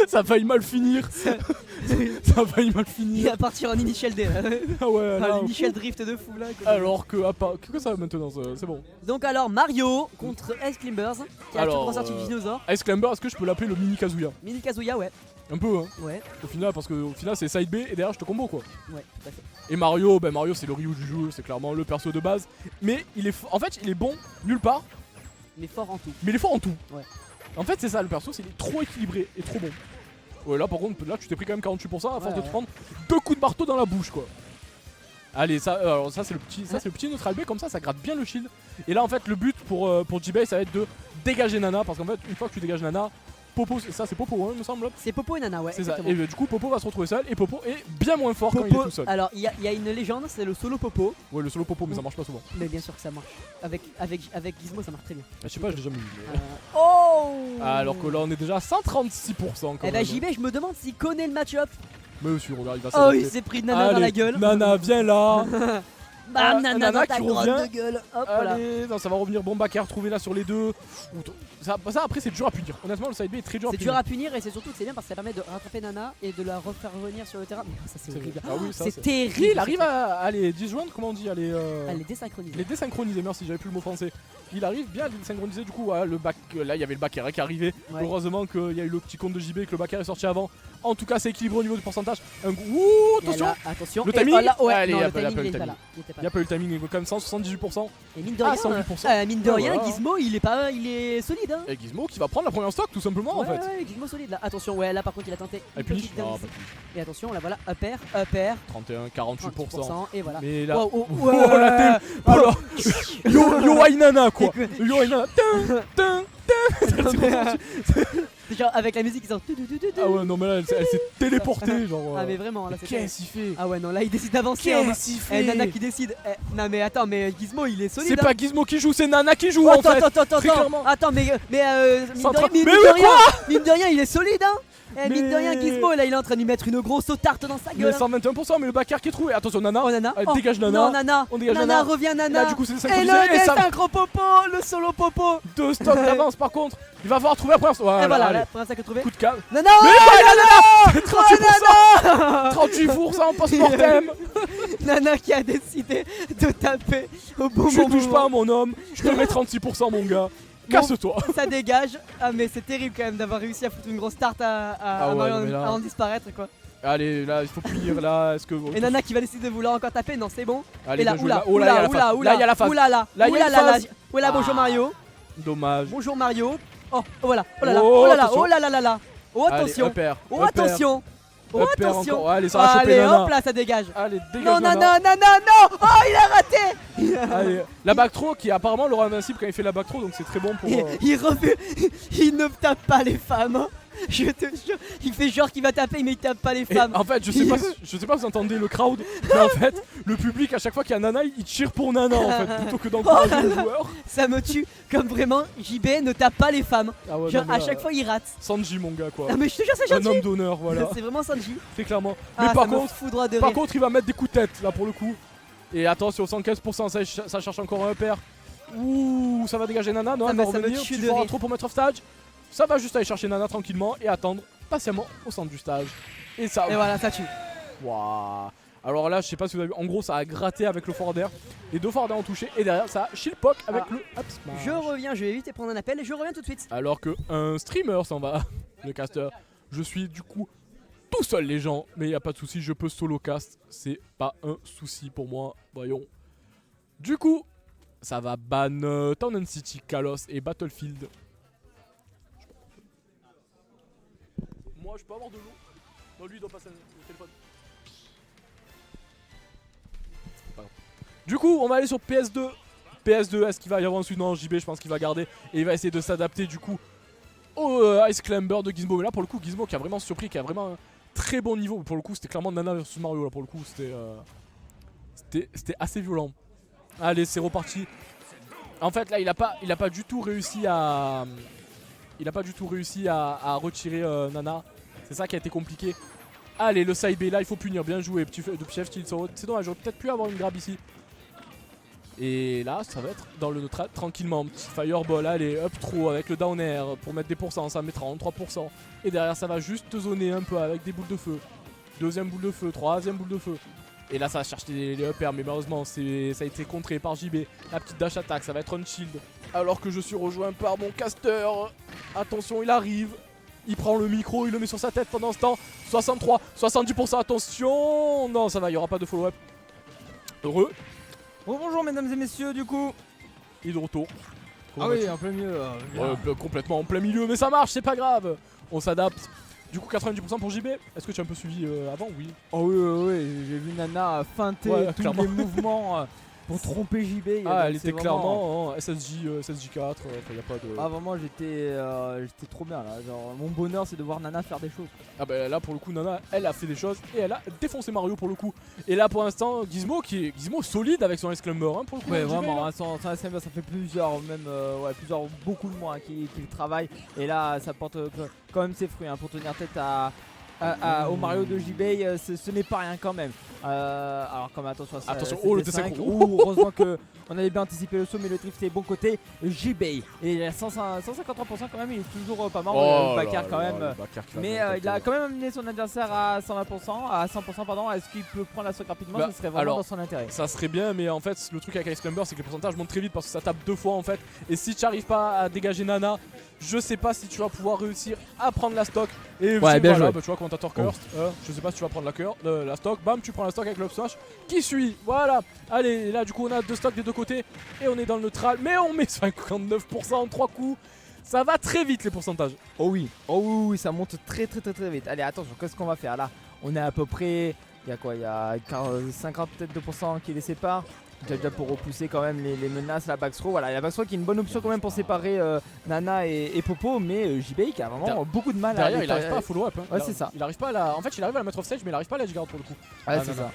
Ça a failli mal finir. Ça a failli mal Il finir. va partir en initial D là. Ah ouais, là, L'initial drift de fou là. alors que, qu'est-ce que ça maintenant, c'est bon. Donc alors Mario contre Ice Climbers qui a tout Alors, ressorti du dinosaure. Ice Climber, est-ce que je peux l'appeler le mini Kazuya? Mini Kazuya, ouais. Un peu, hein, Ouais, au final, parce que au final c'est side B et derrière je te combo quoi. ouais, tout à fait. Et Mario, ben Mario c'est le Ryu du jeu, c'est clairement le perso de base. Mais il est, en fait, il est bon nulle part, Mais fort en tout. mais il est fort en tout. Ouais. En fait, c'est ça le perso, c'est qu'il est trop équilibré et trop bon. Ouais, là par contre, là tu t'es pris quand même 48% à force de te prendre 2 coups de marteau dans la bouche quoi. Allez, ça, alors ça c'est le petit neutral B, comme ça gratte bien le shield. Et là en fait le but pour J-Bay ça va être de dégager Nana, parce qu'en fait une fois que tu dégages Nana, Popo, ça c'est Popo hein, il me semble. C'est Popo et Nana, ouais. C'est ça, exactement. et du coup Popo va se retrouver seul, et Popo est bien moins fort quand il est Popo, tout seul. alors il y a une légende, c'est le solo Popo. Ouais, le solo Popo, mais ça marche pas souvent. Mais bien sûr que ça marche. Avec Gizmo ça marche très bien. Je sais pas, je l'ai jamais vu. mais- Oh Alors que là on est déjà à 136% quand Eh bah même. JB, je me demande s'il connaît le match-up. Mais aussi, regarde, il va Oh, s'adapter. il s'est pris Nana dans la Allez, gueule. Nana, viens là. Bam, Nana Nana dans ta qui grotte revient. de gueule. Hop, voilà. Allez, non, ça va revenir. Bomba qui est retrouvé là sur les deux. Ça après c'est dur à punir. Honnêtement le side B est très dur à C'est punir. dur à punir et c'est surtout que c'est bien parce que ça permet de rattraper Nana et de la refaire revenir sur le terrain. Mais ça c'est horrible. Ah oui, ça, C'est terrible. Il arrive à les disjoindre, comment on dit, Elle est désynchroniser. les désynchroniser, merci, j'avais plus le mot français. Il arrive bien à les désynchroniser, du coup, voilà, le back, là il y avait le back air qui est arrivé. Ouais. Heureusement qu'il y a eu le petit compte de JB, que le back air est sorti avant. En tout cas, c'est équilibré au niveau du pourcentage. Ouh, Et attention! là, attention. Le Et timing. voilà, ouais, Allez, non, y a le pas- y a timing pas le il était pas timing. là. Il était pas Il n'y a pas eu le timing, il est quand même 178%. Et mine de Ah, rien, 108%. mine de Ouais, rien, voilà. Gizmo il est solide hein. Et Gizmo qui va prendre la première stock tout simplement en Ouais, fait. ouais, Gizmo solide là. Attention, ouais, là par contre il a tenté Et une puis, petite non, dance. pas plus. Et attention, là voilà, upper, 31, 48%. 30%, et voilà. Mais là. Wow, oh, Oh, ouais. la tête. Alors, yo Ainana quoi. Yo Ainana. Tin. Genre avec la musique ils sortent. Ah ouais, non mais là elle s'est téléportée genre. Ah mais vraiment là c'est Qu'est-ce qu'il fait? Ah ouais non là il décide d'avancer. Hein. Qu'est-ce qu'il fait? Nana qui décide. Non mais attends mais Gizmo il est solide. C'est hein. pas Gizmo qui joue, c'est Nana qui joue en Attends, fait. attends, Très clairement. attends, mais Central- mine Mais de oui, rien, mine de rien, il est solide, hein. Mine de Mais- rien, Gizmo, là, il est en train de lui mettre une grosse tarte dans sa Mais gueule. hein. 121%, mais le backer qui est trouvé. Attention Nana. Oh Nana, Allez, oh, dégage Nana. non Nana, On dégage Nana, Nana. revient Et Nana. là du coup c'est Et synchronisé. le ça désynchro popo, le solo popo. 2 stocks d'avance par contre. Il va falloir trouver la première. Et voilà, allez. la première sac à trouver. Coup de câble. Nana, Mais oh, c'est 38%. Nana, 38% post-mortem. Nana qui a décidé de taper au bon Je moment. touche pas à mon homme. Je te mets 36% mon gars. Casse-toi. Ça dégage. Ah mais c'est terrible quand même d'avoir réussi à foutre une grosse tarte à Ah ouais, Mario non, mais là- à en disparaître quoi. Allez, là il faut punir là. Est-ce que. Et Nana qui va décider de vouloir encore taper, non c'est bon. Allez, Et là, bien joué, oula, là. Oh là, il y a la phase. Là, il y a la phase. oula là, Là, il y a oula une là, phase. oula, bonjour Ah. Mario, Dommage. bonjour Mario. Oh voilà, oh là là, Oh, oh là là, attention. oh là là là là. Oh attention, Allez, upper, oh upper, attention, oh upper attention. encore. Allez, ça va choper Allez Nana. hop là, ça dégage. Allez, dégage Non Nana. non non non non, oh il a raté. Allez, la back throw qui apparemment l'aura invincible quand il fait la back throw, donc c'est très bon pour. Il ne tape pas les femmes. Hein. Je te jure, il fait genre qu'il va taper mais il tape pas les Et femmes. en fait, je sais pas si vous entendez le crowd, mais en fait, le public à chaque fois qu'il y a Nana, il cheer pour Nana en fait, plutôt que d'encourager le joueur. Ça me tue comme vraiment JB ne tape pas les femmes. Ah ouais, Genre non, mais à là, chaque fois il rate. Sanji mon gars quoi. Ah mais je te jure c'est Un gentil. homme d'honneur, voilà. C'est vraiment Sanji. Très clairement. Ah, Mais par ça me contre, fout droit de par rire. contre, il va mettre des coups de tête là pour le coup. Et attention, 115%, ça cherche encore un pair. Ouh, ça va dégager Nana, non, Ah, elle mais va ça me revenir. tue Tu de feras rire. trop pour mettre off stage. Ça va juste aller chercher Nana tranquillement et attendre patiemment au centre du stage. Et ça. Et voilà, ça tue. Waouh. Alors là, je sais pas si vous avez vu, en gros, ça a gratté avec le forward air. Les deux forward air ont touché et derrière, ça a shield poke avec Ah. le up smash. Je reviens, je vais vite prendre un appel et je reviens tout de suite. Alors que un streamer s'en va, le caster. Je suis du coup tout seul les gens, mais il y a pas de souci, je peux solo cast, c'est pas un souci pour moi. Voyons. Du coup, ça va ban Town and City, Kalos et Battlefield. Moi, je peux avoir de l'eau. Non, lui il doit passer le téléphone. Pas grave. Du coup, on va aller sur PS2. PS2, est-ce qu'il va y avoir ensuite? Non, JB, je pense qu'il va garder. Et il va essayer de s'adapter du coup au Ice Climber de Gizmo. Mais là, pour le coup, Gizmo qui a vraiment surpris, qui a vraiment un très bon niveau. Pour le coup, c'était clairement Nana versus Mario. Là, pour le coup, c'était assez violent. Allez, c'est reparti. En fait, là, il a pas du tout réussi à. Il a pas du tout réussi à retirer Nana. C'est ça qui a été compliqué. Allez, le side B là, il faut punir. Bien joué, petit F, c'est dommage, j'aurais peut-être pu avoir une grab ici. Et là, ça va être dans le neutral tranquillement. Petit fireball, allez, up throw avec le down air pour mettre des pourcents, ça mettra en 3%. Et derrière, ça va juste te zoner un peu avec des boules de feu. Deuxième boule de feu, troisième boule de feu. Et là, ça va chercher les up airs, mais malheureusement, ça a été contré par JB. La petite dash attack, ça va être un shield. Alors que je suis rejoint par mon caster. Attention, il arrive. Il prend le micro, il le met sur sa tête pendant ce temps. 63, 70%, attention. Non, ça va, il n'y aura pas de follow-up. Heureux. Oh, bonjour mesdames et messieurs, du coup. Il est de retour. Ah oui, en plein milieu. Complètement en plein milieu, mais ça marche, c'est pas grave. On s'adapte. Du coup, 90% pour JB. Est-ce que tu as un peu suivi avant? Oui. Oh oui, j'ai vu Nana feinter tous clairement. les mouvements pour tromper JB. Ah, elle c'est était clairement SSJ4. Il y a pas de. Ah, vraiment, j'étais trop bien là. Genre, mon bonheur, c'est de voir Nana faire des choses. Ah bah là pour le coup Nana elle a fait des choses et elle a défoncé Mario pour le coup. Et là pour l'instant Gizmo qui est Gizmo solide avec son Exclamber pour le coup. Ouais, vraiment, hein, son Exclamber, ça fait plusieurs, beaucoup de mois qu'il travaille. Et là ça porte quand même ses fruits pour tenir tête au Mario de JB, ce n'est pas rien quand même. Alors comme attention à ça, attention, le le D5. D5. Heureusement que on avait bien anticipé le saut, mais le drift est bon côté JB. Et il a 153% quand même, il est toujours pas mal. Le Bakar quand même. Mais il a quand même amené son adversaire à 100% pardon. Est-ce qu'il peut prendre la stock rapidement? Ce serait vraiment dans son intérêt. Ça serait bien, mais en fait le truc avec Ice Climber c'est que les pourcentages montent très vite parce que ça tape 2 fois en fait. Et si tu n'arrives pas à dégager Nana, je sais pas si tu vas pouvoir réussir à prendre la stock. Et ouais, bien joué. Bah, tu vois, commentateur Curse, je sais pas si tu vas prendre la stock. Bam, tu prends la stock avec l'up smash qui suit. Voilà. Allez, là du coup on a 2 stocks des deux côtés et on est dans le neutral. Mais on met 59% en 3 coups. Ça va très vite les pourcentages. Oh oui, ça monte très vite. Allez, attention, qu'est-ce qu'on va faire là? On est à peu près. Il y a quoi? Il y a 52% qui les séparent. Déjà pour repousser quand même les menaces, la backthrow. Voilà, la backthrow qui est une bonne option quand même pour séparer Nana et Popo, mais JB qui a vraiment beaucoup de mal derrière, il arrive pas à follow up. Ouais, c'est ça. Il arrive pas à la. En fait, il arrive à la mettre off stage, mais il arrive pas à la edge guard pour le coup. Ouais, c'est ça.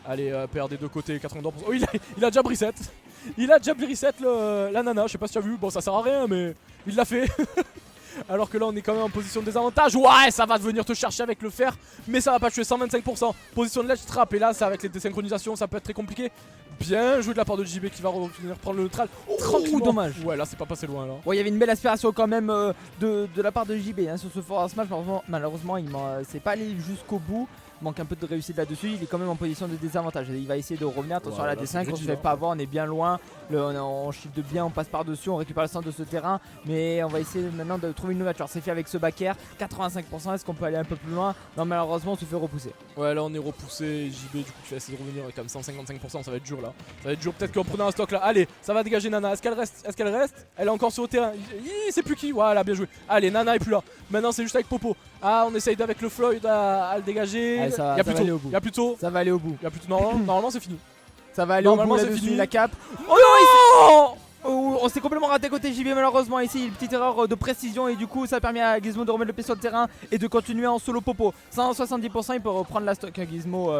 Allez, PR des deux côtés, 82%. Oh, il a déjà reset. Il a déjà reset la Nana. Je sais pas si tu as vu. Bon, ça sert à rien, mais il l'a fait. Alors que là on est quand même en position de désavantage. Ouais, ça va venir te chercher avec le fer, mais ça va pas tuer. 125%. Position de ledge trap. Et là c'est avec les désynchronisations, ça peut être très compliqué. Bien joué de la part de JB qui va revenir prendre le neutral. Tranquillement. Dommage. Ouais, là c'est pas passé loin là. Ouais, il y avait une belle aspiration quand même de la part de JB sur ce forward smash. Malheureusement c'est pas allé jusqu'au bout. Manque un peu de réussite là-dessus, il est quand même en position de désavantage. Il va essayer de revenir, attention à la D5, on se fait pas avoir, on est bien loin, on shift bien, on passe par-dessus, on récupère le centre de ce terrain, mais on va essayer maintenant de trouver une ouverture. C'est fait avec ce back air, 85%, est-ce qu'on peut aller un peu plus loin? Non, malheureusement on se fait repousser. Ouais, là on est repoussé, JB du coup tu vas essayer de revenir avec comme 155%, ça va être dur là. Ça va être dur, peut-être qu'en prenant un stock là, allez, ça va dégager Nana, est-ce qu'elle reste? Elle est encore sur le terrain, c'est plus qui, voilà, bien joué. Allez, Nana est plus là, maintenant c'est juste avec Popo. Ah, on essaye avec le Floyd à le dégager. Allez, il y a plus tôt. Ça va aller au bout. Il y a plus tôt. Normalement c'est fini. Ça va aller au bout, c'est fini. La cape. Oh non! On s'est complètement raté côté JB malheureusement ici, une petite erreur de précision et du coup ça a permis à Gizmo de remettre le pied sur le terrain et de continuer en solo Popo. 170%, il peut reprendre la stock Gizmo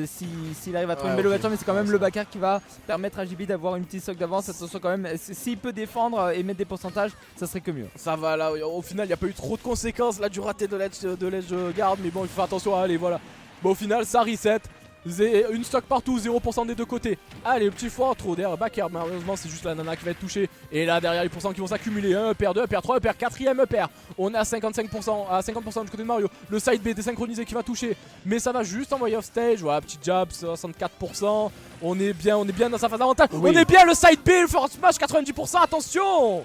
s'il arrive à trouver une belle ouverture, mais c'est quand même le backer qui va permettre à JB d'avoir une petite stock d'avance. Attention quand même, s'il peut défendre et mettre des pourcentages, ça serait que mieux. Ça va là, au final il n'y a pas eu trop de conséquences là du raté de l'edge guard, mais bon il faut faire attention, allez voilà. Bon au final ça reset. Une stock partout, 0% des deux côtés. Allez, le petit foire trop d'air, backer. Malheureusement, c'est juste la Nana qui va être touchée. Et là, derrière, les pourcents qui vont s'accumuler. 1 EPR, 2 EPR, 3 EPR, 4ème EPR. On est à 55%, à 50% du côté de Mario. Le side B désynchronisé qui va toucher. Mais ça va juste envoyer off stage. Voilà, petit jab, 64%. On est bien dans sa phase d'avantage. Oui. On est bien, le side B, le force smash, 90%. Attention!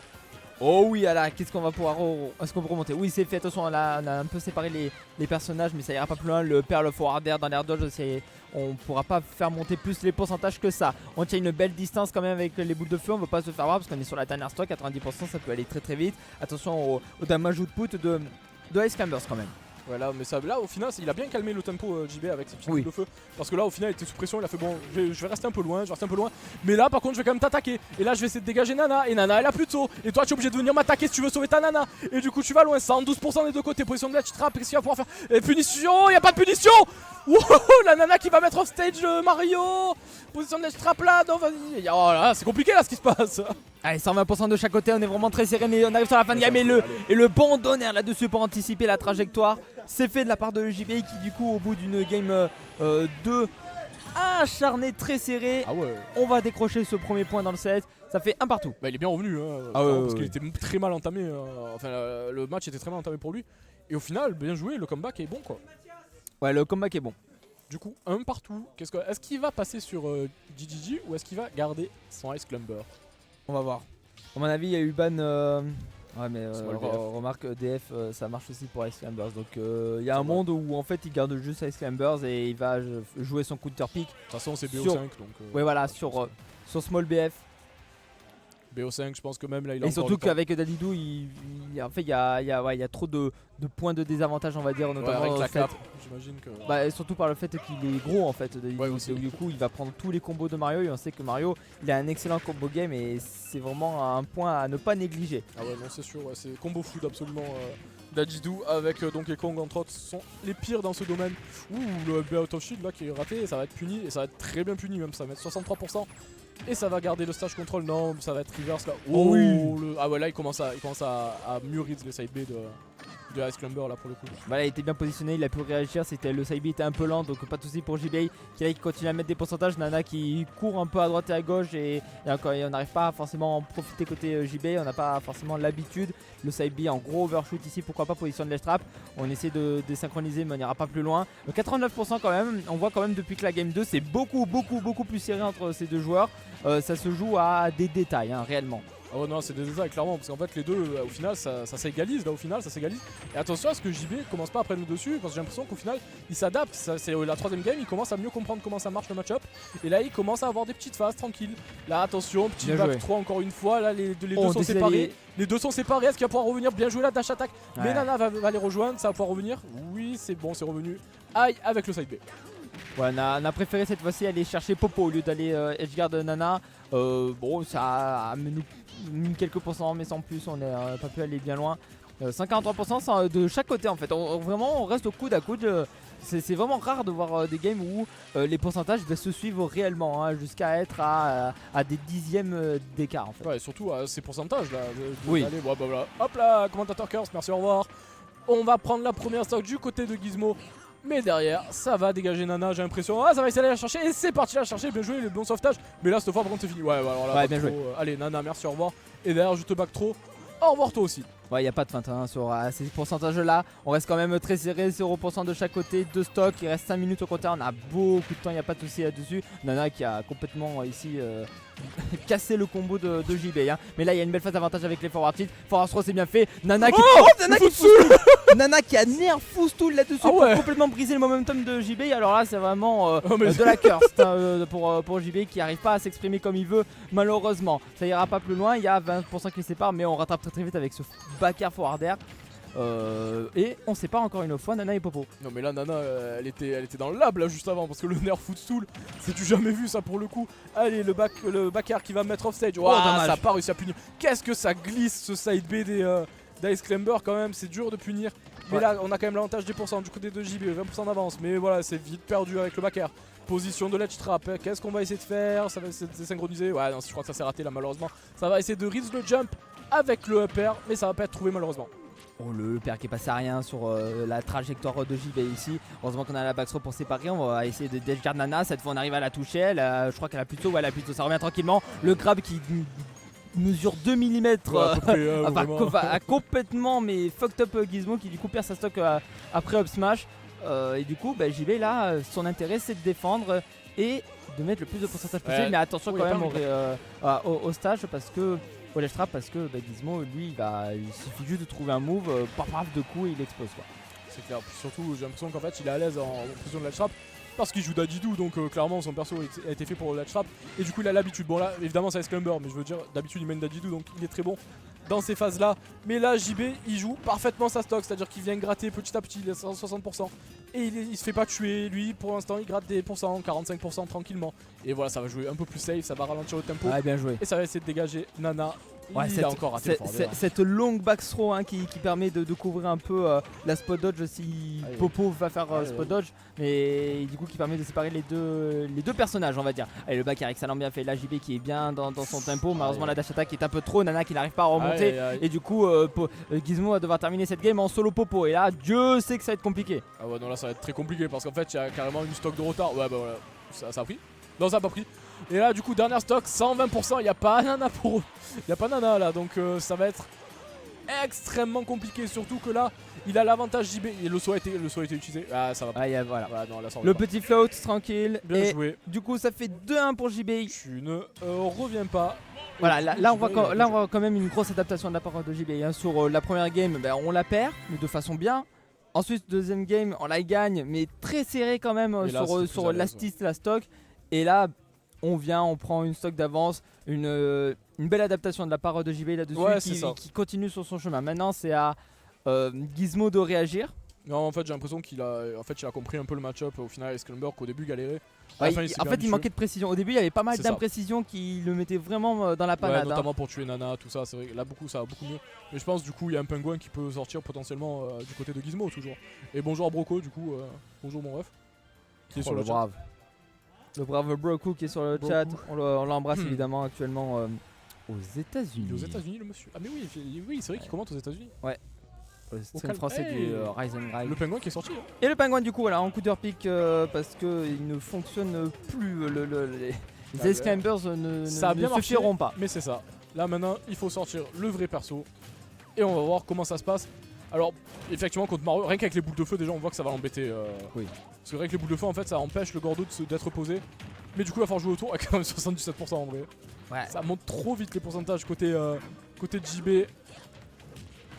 Oh oui, là, qu'est-ce qu'on va pouvoir. Est-ce qu'on peut remonter? Oui, c'est fait. Attention, là, on a un peu séparé les personnages, mais ça ira pas plus loin. Le père, le forward air dans l'air dodge, on pourra pas faire monter plus les pourcentages que ça. On tient une belle distance quand même avec les boules de feu. On veut pas se faire voir parce qu'on est sur la dernière stock. 90%, ça peut aller très vite. Attention au damage output de Ice Climbers quand même. Voilà, mais ça, là au final il a bien calmé le tempo JB avec ses petits boules de feu. Parce que là au final il était sous pression, il a fait bon je vais rester un peu loin, mais là par contre je vais quand même t'attaquer. Et là je vais essayer de dégager Nana, et Nana elle a plus de saut. Et toi tu es obligé de venir m'attaquer si tu veux sauver ta Nana. Et du coup tu vas loin, 112% des deux côtés, position de ledge trap, qu'est-ce qu'il va pouvoir faire? Et punition, y a pas de punition. Wow, la Nana qui va mettre off stage Mario. Position de ledge trap là, non vas-y. Oh là c'est compliqué là ce qui se passe. Allez, 120% de chaque côté, on est vraiment très serré, mais on arrive sur la fin de game et le bon donner là-dessus pour anticiper la trajectoire. C'est fait de la part de JB qui du coup au bout d'une game 2 acharné, très serré. Ah ouais. On va décrocher ce premier point dans le set. Ça fait un partout. Bah il est bien revenu hein, Ah ouais, parce ouais, qu'il était très mal entamé. Enfin le match était très mal entamé pour lui. Et au final, bien joué, le comeback est bon quoi. Ouais, le comeback est bon. Du coup, un partout. Est-ce qu'il va passer sur GGG ou est-ce qu'il va garder son Ice Climber? On va voir. À mon avis, il y a eu ban. Ouais, mais Small remarque, DF ça marche aussi pour Ice Climbers. Donc il y a un monde où en fait il garde juste Ice Climbers et il va jouer son counter pick. De toute façon, c'est BO5 Sur- donc. Ouais, voilà, sur Small BF. BO5, je pense que même là il a Et encore surtout le temps. qu'avec Dadidou, en fait, il y a trop de points de désavantage, on va dire, Ouais, notamment avec au la fait. cape, j'imagine que. Bah, et surtout par le fait qu'il est gros en fait. Dadidou. Ouais, aussi. Donc, du coup, il va prendre tous les combos de Mario et on sait que Mario, il a un excellent combo game et c'est vraiment un point à ne pas négliger. Ah ouais, non, c'est sûr, ouais, c'est combo food absolument. Dadidou avec Donkey Kong entre autres sont les pires dans ce domaine. Ouh, le up out of shield là qui est raté, et ça va être puni et ça va être très bien puni même, ça va mettre 63%. Et ça va garder le stage control, non, ça va être reverse là. Oh oui. Ah ouais, là il commence à mieux read les side B de Ice Climber là pour le coup. Bah là, il était bien positionné, il a pu réagir. Le side B était un peu lent, donc pas de soucis pour JBA qui continue à mettre des pourcentages. Nana qui court un peu à droite et à gauche et encore, on n'arrive pas forcément à en profiter côté JBA. On n'a pas forcément l'habitude. Le side B en gros overshoot ici, pourquoi pas position de ledge trap. On essaie de désynchroniser, mais on n'ira pas plus loin. 89% quand même. On voit quand même depuis que la game 2 c'est beaucoup plus serré entre ces deux joueurs. Ça se joue à des détails hein, réellement. Oh non, c'est des détails clairement, parce qu'en fait les deux au final ça s'égalise, là au final ça s'égalise. Et attention à ce que JB commence pas à prendre le dessus, parce que j'ai l'impression qu'au final il s'adapte, c'est la troisième game, il commence à mieux comprendre comment ça marche le match-up. Et là il commence à avoir des petites phases tranquilles. Là attention, petit Bien back joué. 3 encore une fois, là les deux On sont décide séparés. d'aller- Les deux sont séparés, est-ce qu'il va pouvoir revenir? Bien joué là, dash attack. Mais Ouais. Nana va les rejoindre, ça va pouvoir revenir. Oui c'est bon, c'est revenu. Aïe avec le side B. Ouais, on a préféré cette fois-ci aller chercher Popo au lieu d'aller edgeguard Nana. Bon, ça a mis quelques pourcents, mais sans plus, on n'a pas pu aller bien loin. 53% de chaque côté en fait. Vraiment, on reste au coude à coude. C'est vraiment rare de voir des games où les pourcentages se suivent réellement, hein, jusqu'à être à des dixièmes d'écart en fait. Ouais, surtout à ces pourcentages là. Oui. Allez, bah, voilà. Hop là, commentateur curse, merci, au revoir. On va prendre la première stock du côté de Gizmo. Mais derrière, ça va dégager Nana, j'ai l'impression. Ah, ça va essayer d'aller la chercher. Et c'est parti la chercher. Bien joué, le bon sauvetage. Mais là, cette fois, par contre, c'est fini. Ouais, alors là, Ouais, back bien throw, joué. allez, Nana, merci, au revoir. Et derrière, je te back trop. Au revoir, toi aussi. Ouais, il n'y a pas de feinte hein, sur ces pourcentages là. On reste quand même très serré, 0% de chaque côté, 2 stocks. Il reste 5 minutes au compteur, on a beaucoup de temps, il n'y a pas de souci là-dessus. Nana qui a complètement ici cassé le combo de JB. Hein. Mais là, il y a une belle phase d'avantage avec les forward tilt. Forward throw, c'est bien fait. Nana qui, Nana qui a nerf full là-dessus Ah ouais. pour complètement briser le momentum de JB. Alors là, c'est vraiment mais de la curse pour JB qui n'arrive pas à s'exprimer comme il veut, malheureusement. Ça ira pas plus loin, il y a 20% qui les séparent, mais on rattrape très vite avec ce back air forward air. Et on sépare encore une fois Nana et Popo. Non, mais là, Nana, elle était dans le lab là juste avant. Parce que le nerf footstool, c'est du jamais vu ça pour le coup. Allez, le back air qui va me mettre off stage. Ouah, dommage. ça a pas réussi à punir. Qu'est-ce que ça glisse ce side B d'Ice Climber quand même, c'est dur de punir. Mais Ouais. là, on a quand même l'avantage des pourcents du côté de JB, 20% d'avance. Mais voilà, c'est vite perdu avec le back air. Position de ledge trap, qu'est-ce qu'on va essayer de faire? Ça va essayer de désynchroniser. Ouais, non, je crois que ça s'est raté là, malheureusement. Ça va essayer de reach le jump avec le up air, mais ça va pas être trouvé malheureusement. Oh, le père qui est passé à rien sur la trajectoire de JB ici. Heureusement qu'on a la backthrow pour séparer. On va essayer de delguard Nana. Cette fois, on arrive à la toucher. Je crois qu'elle a plutôt. Ouais, elle a plutôt. Ça revient tranquillement. Le grab qui mesure 2 mm. Ouais, à peu près, vraiment. A complètement mais fucked up Gizmo qui du coup perd sa stock après up smash. Et du coup, JB là, son intérêt c'est de défendre et de mettre le plus de pourcentage possible. Ouais. Mais attention Oui, quand y a même pas au stage parce que. Au ledge trap parce que Gizmo lui il suffit juste de trouver un move, paf de coup et il explose quoi. C'est clair, puis surtout j'ai l'impression qu'en fait il est à l'aise en position de ledge trap parce qu'il joue Dadidou, donc clairement son perso a été fait pour le ledge trap et du coup il a l'habitude. Bon là évidemment c'est Ice Climber, mais je veux dire d'habitude il mène Dadidou donc il est très bon dans ces phases là. Mais là JB il joue parfaitement sa stock, c'est à dire qu'il vient gratter petit à petit, il est à 160% et il se fait pas tuer. Lui pour l'instant il gratte des pourcents, 45% tranquillement. Et voilà, ça va jouer un peu plus safe, ça va ralentir le tempo. Ouais, bien joué. Et ça va essayer de dégager Nana. Ouais, il a encore raté le forward. cette longue back throw hein, qui permet de couvrir un peu la spot dodge si Allez. Popo va faire Allez. spot dodge, mais du coup qui permet de séparer les deux personnages on va dire. Allez, le back air excellent bien fait, la JB qui est bien dans son tempo, malheureusement la dash attack est un peu trop, Nana qui n'arrive pas à remonter. Aïe, aïe. Et du coup Gizmo va devoir terminer cette game en solo Popo et là Dieu sait que ça va être compliqué. Ah ouais, non là ça va être très compliqué parce qu'en fait il y a carrément une stock de retard. Ouais bah voilà. ça a pris. Non, ça a pas pris. Et là, du coup, dernière stock, 120%. Il n'y a pas nana pour eux. Il n'y a pas nana là. Donc, ça va être extrêmement compliqué. Surtout que là, il a l'avantage JB. Et le saut a été utilisé. Ah, ça va pas. Ah, voilà. Non, là, ça Le pas. petit float, tranquille. Bien et joué. du coup, ça fait 2-1 pour JB. Tu ne reviens pas. Voilà, là on JB, voit quand même une grosse adaptation de la part de JB. Hein. Sur la première game, on la perd, mais de façon bien. Ensuite, deuxième game, on la gagne, mais très serré quand même Et là, sur l'astis, la stock. Et là, on prend une stock d'avance, une belle adaptation de la part de JB là-dessus qui continue sur son chemin. Maintenant, c'est à Gizmo de réagir. Non, en fait, j'ai l'impression qu'il a compris un peu le match-up au final avec Scramber qu'au début galérait. Ouais, il manquait de précision. Au début, il y avait pas mal d'imprécisions qui le mettaient vraiment dans la panade. Ouais, notamment pour tuer Nana, tout ça. C'est vrai. Là, ça va beaucoup mieux. Mais je pense, du coup, il y a un pingouin qui peut sortir potentiellement du côté de Gizmo toujours. Et bonjour à Broco, du coup. Bonjour mon ref. Qui est sur le chat. Le brave Broco qui est sur le chat. On l'embrasse évidemment actuellement aux États-Unis. Aux États-Unis, le monsieur. Ah, mais oui, c'est vrai qu'il commente aux États-Unis. Ouais. C'est le français du Rise and Grind. Le pingouin qui est sorti. Hein. Et le pingouin du coup voilà en coup pick parce que il ne fonctionne plus les Scrambers ne suffiront pas. Mais c'est ça. Là maintenant il faut sortir le vrai perso et on va voir comment ça se passe. Alors effectivement contre Mario, rien qu'avec les boules de feu déjà on voit que ça va l'embêter. Oui. Parce que rien que les boules de feu en fait ça empêche le Gordo d'être posé. Mais du coup il va falloir jouer autour à quand même 77% en vrai. Ouais. Ça monte trop vite les pourcentages côté JB.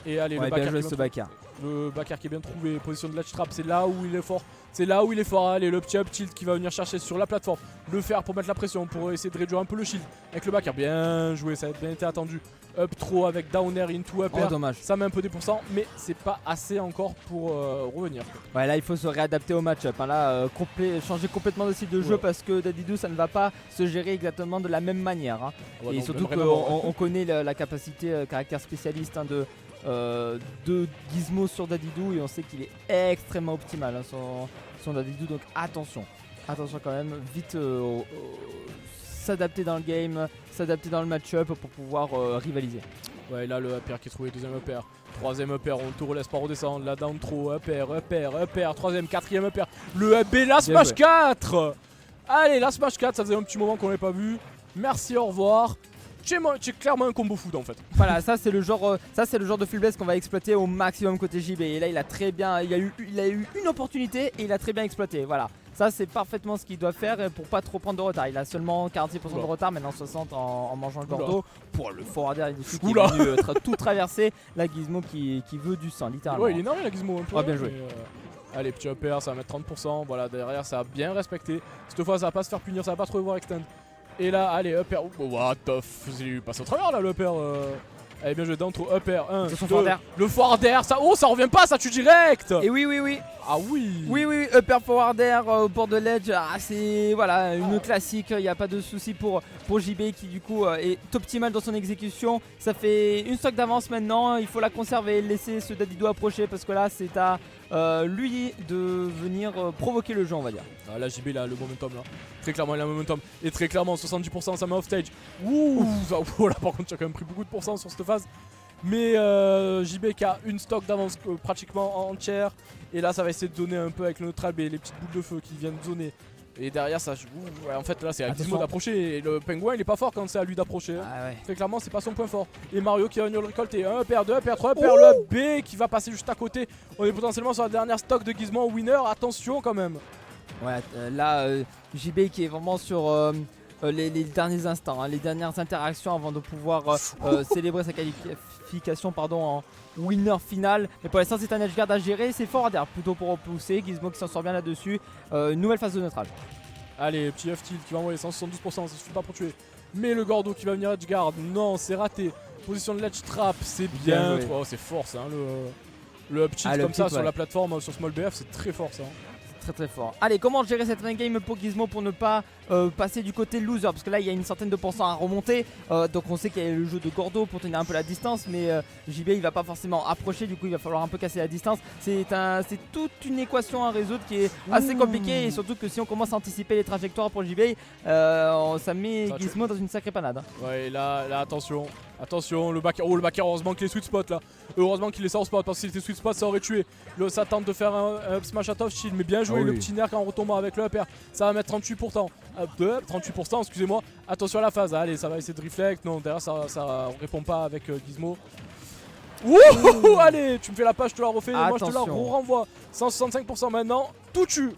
Et allez, le backer qui est bien trouvé, position de latch trap, c'est là où il est fort. Allez, le petit up tilt qui va venir chercher sur la plateforme. Le faire pour mettre la pression, pour essayer de réduire un peu le shield. Avec le backer, bien joué, ça a bien été attendu. Up trop avec down air into up air. Dommage. Ça met un peu des pourcents, mais c'est pas assez encore pour revenir. Ouais, là il faut se réadapter au match-up. Hein. Là, changer complètement de style de jeu parce que Dadidou ça ne va pas se gérer exactement de la même manière. Hein. Et surtout qu'on connaît la capacité caractère spécialiste de Gizmo sur Dadidou et on sait qu'il est extrêmement optimal son Dadidou, donc attention quand même, vite s'adapter dans le game, s'adapter dans le match-up pour pouvoir rivaliser. Ouais, là le up air qui est trouvé, deuxième up air, troisième up air, on te relaisse pas redescendre, la down throw, up air, troisième, quatrième up air, le up et la smash 4. Allez, la smash 4, ça faisait un petit moment qu'on l'avait pas vu, merci, au revoir. C'est clairement un combo food en fait. Voilà, ça c'est le genre de full blast qu'on va exploiter au maximum côté JB. Et là il a eu une opportunité et il a très bien exploité. Voilà, ça c'est parfaitement ce qu'il doit faire pour pas trop prendre de retard. Il a seulement 46% de retard, maintenant 60 en mangeant le Gordo. Pour le forwarder ici qui est venu tout traverser. La Gizmo qui veut du sang littéralement. Ouais, il est énorme la Gizmo un peu. Bien joué. Allez, petit up air, ça va mettre 30%. Voilà, derrière ça a bien respecté. Cette fois ça va pas se faire punir, ça va pas trop voir extend. Et là, allez, up air. Oh, what the f. J'ai passé au travers là, le up air. Allez, bien joué, down throw, up air. 1, 2, le forward air. Ça revient pas, ça tue direct. Et oui. Ah oui. Oui, up air forward air au bord de l'edge. Ah, c'est voilà, une classique. Il n'y a pas de souci pour JB qui du coup est optimal dans son exécution. Ça fait une stock d'avance maintenant. Il faut la conserver, laisser ce Dadidou approcher parce que là, c'est à lui de venir provoquer le jeu, on va dire. Ah, là, JB il a le momentum là. Très clairement, il a le momentum. Et très clairement, 70%, ça met off stage. Ouh, là par contre, tu as quand même pris beaucoup de pourcents sur cette phase. Mais JB qui a une stock d'avance pratiquement entière. Et là, ça va essayer de donner un peu avec le neutral B, les petites boules de feu qui viennent zoner. Et derrière ça, en fait là c'est à Gizmo d'approcher et le pingouin il est pas fort quand c'est à lui d'approcher. Ah ouais. Très clairement c'est pas son point fort. Et Mario qui va venir le récolter, 1 paire, 2 paire, 3 paire, le B qui va passer juste à côté. On est potentiellement sur la dernière stock de Gizmo en winner, attention quand même. Ouais, là JB qui est vraiment sur les derniers instants, hein, les dernières interactions avant de pouvoir célébrer sa qualification en winner final. Mais pour l'instant c'est un edge guard à gérer, c'est fort à plutôt pour repousser. Gizmo qui s'en sort bien là-dessus, une nouvelle phase de neutral. Allez, petit F tilt qui va envoyer 172%, ça suffit pas pour tuer. Mais le Gordo qui va venir edge guard, non c'est raté. Position de ledge trap, c'est bien. Oh, c'est fort ça, hein, le up tilt comme ça sur la plateforme, sur Small BF, c'est très fort ça. Très fort. Allez, comment gérer cette game pour Gizmo pour ne pas passer du côté loser parce que là il y a une centaine de pourcents à remonter. Donc on sait qu'il y a le jeu de Gordo pour tenir un peu la distance, mais JB il va pas forcément approcher, du coup il va falloir un peu casser la distance. C'est toute une équation à résoudre qui est assez compliquée, et surtout que si on commence à anticiper les trajectoires pour JB, ça met Gizmo dans une sacrée panade. Ouais, là attention. Attention, le backer, le backer, heureusement qu'il est sweet spot là. Heureusement qu'il est soft spot, parce que s'il était sweet spot, ça aurait tué. Ça tente de faire un up smash at off shield, mais bien joué le petit nerf en retombant avec le upper. Ça va mettre 38%. 38%, excusez-moi. Attention à la phase, allez, ça va essayer de reflect. Non, derrière ça répond pas avec Gizmo. Wouhou, allez, tu me fais la page, je te la refais, moi je te la renvoie. 165% maintenant, tout tue.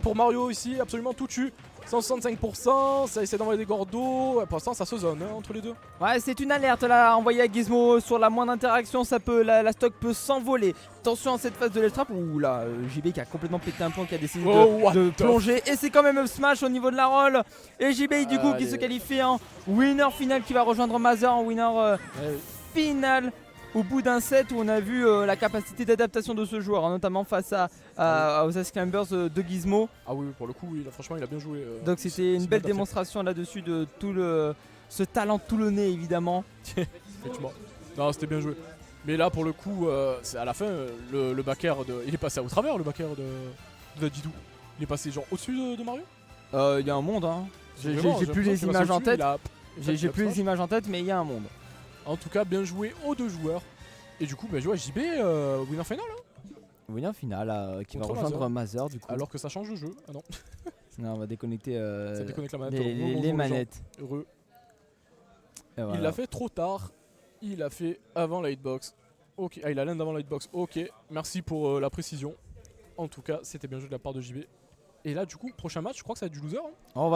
Pour Mario ici, absolument tout tue. 165%, ça essaie d'envoyer des gordos. Pour l'instant ça se zone entre les deux. Ouais, c'est une alerte là, envoyée à Gizmo. Sur la moindre interaction, ça peut, la stock peut s'envoler. Attention à cette phase de l'Eltrap. Ouh là, JB qui a complètement pété un plomb, qui a décidé de plonger. Et c'est quand même up smash au niveau de la roll. Et JB du coup qui se qualifie en winner final, qui va rejoindre Mazer en winner final. Au bout d'un set où on a vu la capacité d'adaptation de ce joueur, notamment face aux Ice Climbers de Gizmo. Ah oui, pour le coup, franchement, il a bien joué. Donc c'était une belle démonstration là-dessus de tout ce talent toulonnais, évidemment. Effectivement. Non, c'était bien joué. Mais là, pour le coup, à la fin, le backer il est passé au travers, le backer de Didou. Il est passé genre au-dessus de Mario. Il y a un monde, hein. J'ai plus les images en tête. J'ai plus les images en tête, mais il y a un monde. En tout cas, bien joué aux deux joueurs. Et du coup, bah, joué à JB, winner final. Hein. Winner final qui va rejoindre Mazer du coup. Alors que ça change de jeu. Ah non. Non, on va déconnecter ça déconnecte la manette. les manettes. Heureux. Voilà. Il l'a fait trop tard. Il l'a fait avant la hitbox. Ok, il a l'end avant la hitbox. Ok, merci pour la précision. En tout cas, c'était bien joué de la part de JB. Et là, du coup, prochain match, je crois que ça va être du loser. Hein. On va